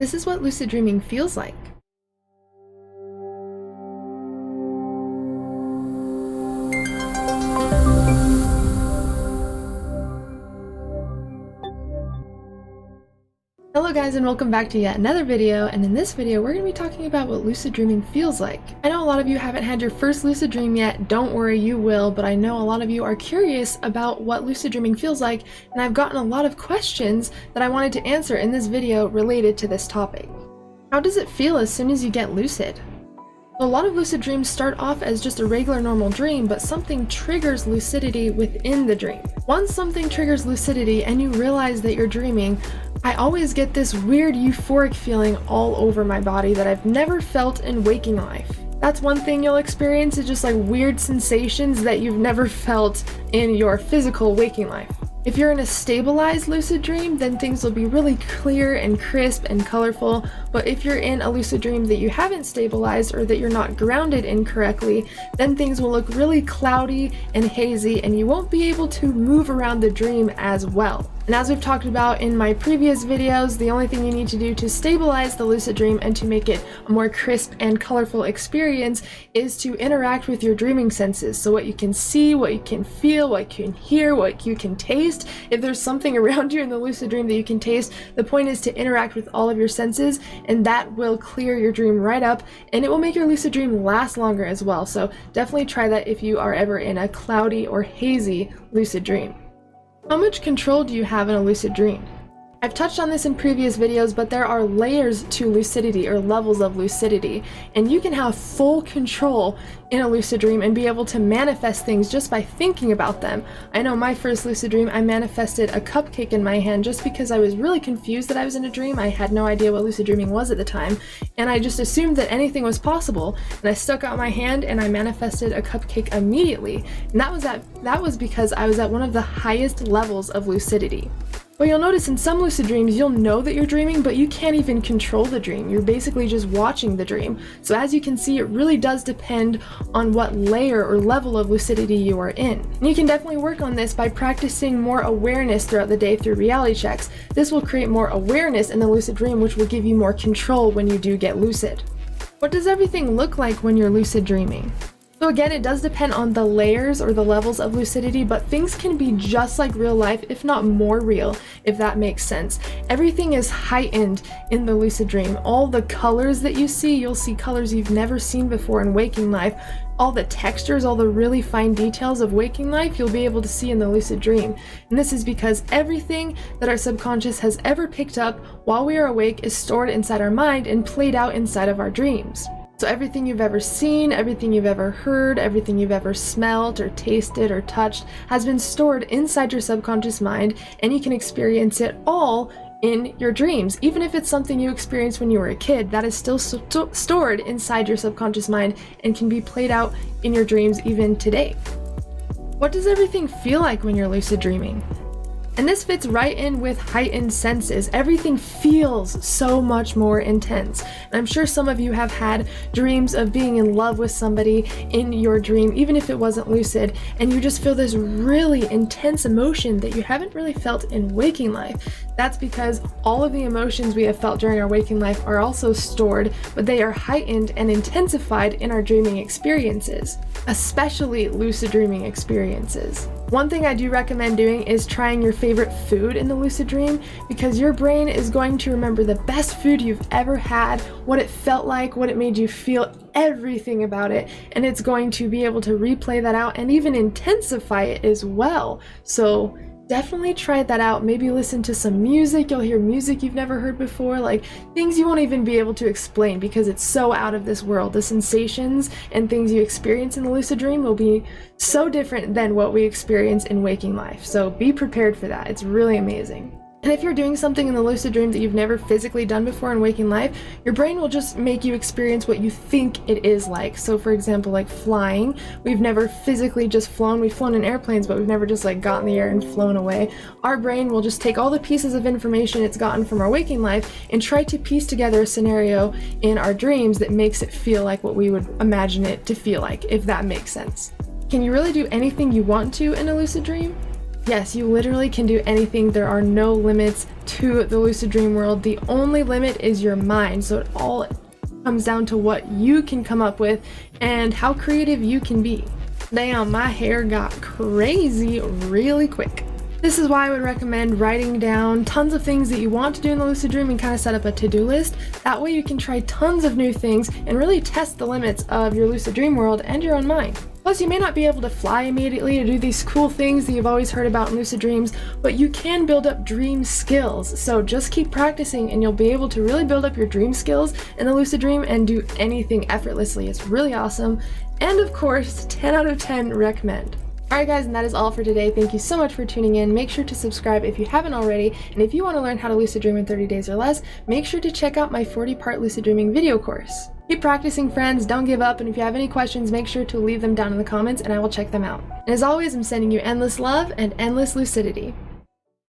This is what lucid dreaming feels like. Hello guys, and welcome back to yet another video, and in this video we're going to be talking about what lucid dreaming feels like. I know a lot of you haven't had your first lucid dream yet, don't worry, you will, but I know a lot of you are curious about what lucid dreaming feels like, and I've gotten a lot of questions that I wanted to answer in this video related to this topic. How does it feel as soon as you get lucid? A lot of lucid dreams start off as just a regular normal dream, but something triggers lucidity within the dream. Once something triggers lucidity and you realize that you're dreaming, I always get this weird euphoric feeling all over my body that I've never felt in waking life. That's one thing you'll experience, is just like weird sensations that you've never felt in your physical waking life. If you're in a stabilized lucid dream, then things will be really clear and crisp and colorful, but if you're in a lucid dream that you haven't stabilized or that you're not grounded in correctly, then things will look really cloudy and hazy and you won't be able to move around the dream as well. And as we've talked about in my previous videos, the only thing you need to do to stabilize the lucid dream and to make it a more crisp and colorful experience is to interact with your dreaming senses. So what you can see, what you can feel, what you can hear, what you can taste. If there's something around you in the lucid dream that you can taste, the point is to interact with all of your senses, and that will clear your dream right up, and it will make your lucid dream last longer as well. So definitely try that if you are ever in a cloudy or hazy lucid dream. How much control do you have in a lucid dream? I've touched on this in previous videos, but there are layers to lucidity, or levels of lucidity, and you can have full control in a lucid dream and be able to manifest things just by thinking about them. I know my first lucid dream, I manifested a cupcake in my hand just because I was really confused that I was in a dream. I had no idea what lucid dreaming was at the time, and I just assumed that anything was possible, and I stuck out my hand and I manifested a cupcake immediately, and that was because I was at one of the highest levels of lucidity. Well, you'll notice in some lucid dreams, you'll know that you're dreaming, but you can't even control the dream. You're basically just watching the dream. So as you can see, it really does depend on what layer or level of lucidity you are in. And you can definitely work on this by practicing more awareness throughout the day through reality checks. This will create more awareness in the lucid dream, which will give you more control when you do get lucid. What does everything look like when you're lucid dreaming? So again, it does depend on the layers or the levels of lucidity, but things can be just like real life, if not more real, if that makes sense. Everything is heightened in the lucid dream. All the colors that you see, you'll see colors you've never seen before in waking life. All the textures, all the really fine details of waking life, you'll be able to see in the lucid dream. And this is because everything that our subconscious has ever picked up while we are awake is stored inside our mind and played out inside of our dreams. So everything you've ever seen, everything you've ever heard, everything you've ever smelled or tasted or touched has been stored inside your subconscious mind, and you can experience it all in your dreams. Even if it's something you experienced when you were a kid, that is still stored inside your subconscious mind and can be played out in your dreams even today. What does everything feel like when you're lucid dreaming? And this fits right in with heightened senses. Everything feels so much more intense. And I'm sure some of you have had dreams of being in love with somebody in your dream, even if it wasn't lucid, and you just feel this really intense emotion that you haven't really felt in waking life. That's because all of the emotions we have felt during our waking life are also stored, but they are heightened and intensified in our dreaming experiences, especially lucid dreaming experiences. One thing I do recommend doing is trying your favorite food in the lucid dream, because your brain is going to remember the best food you've ever had, what it felt like, what it made you feel, everything about it, and it's going to be able to replay that out and even intensify it as well. So definitely try that out. Maybe listen to some music. You'll hear music you've never heard before, like things you won't even be able to explain because it's so out of this world. The sensations and things you experience in the lucid dream will be so different than what we experience in waking life. So be prepared for that. It's really amazing. And if you're doing something in the lucid dream that you've never physically done before in waking life, your brain will just make you experience what you think it is like. So for example, like flying, we've never physically just flown. We've flown in airplanes, but we've never just like got in the air and flown away. Our brain will just take all the pieces of information it's gotten from our waking life and try to piece together a scenario in our dreams that makes it feel like what we would imagine it to feel like, if that makes sense. Can you really do anything you want to in a lucid dream? Yes, you literally can do anything. There are no limits to the lucid dream world. The only limit is your mind. So it all comes down to what you can come up with and how creative you can be. Damn, my hair got crazy really quick. This is why I would recommend writing down tons of things that you want to do in the lucid dream and kind of set up a to-do list. That way you can try tons of new things and really test the limits of your lucid dream world and your own mind. Plus, you may not be able to fly immediately or do these cool things that you've always heard about in lucid dreams, but you can build up dream skills. So just keep practicing and you'll be able to really build up your dream skills in the lucid dream and do anything effortlessly. It's really awesome. And of course, 10 out of 10 recommend. Alright guys, and that is all for today. Thank you so much for tuning in. Make sure to subscribe if you haven't already, and if you want to learn how to lucid dream in 30 days or less, make sure to check out my 40-part lucid dreaming video course. Keep practicing, friends, don't give up, and if you have any questions, make sure to leave them down in the comments and I will check them out. And as always, I'm sending you endless love and endless lucidity.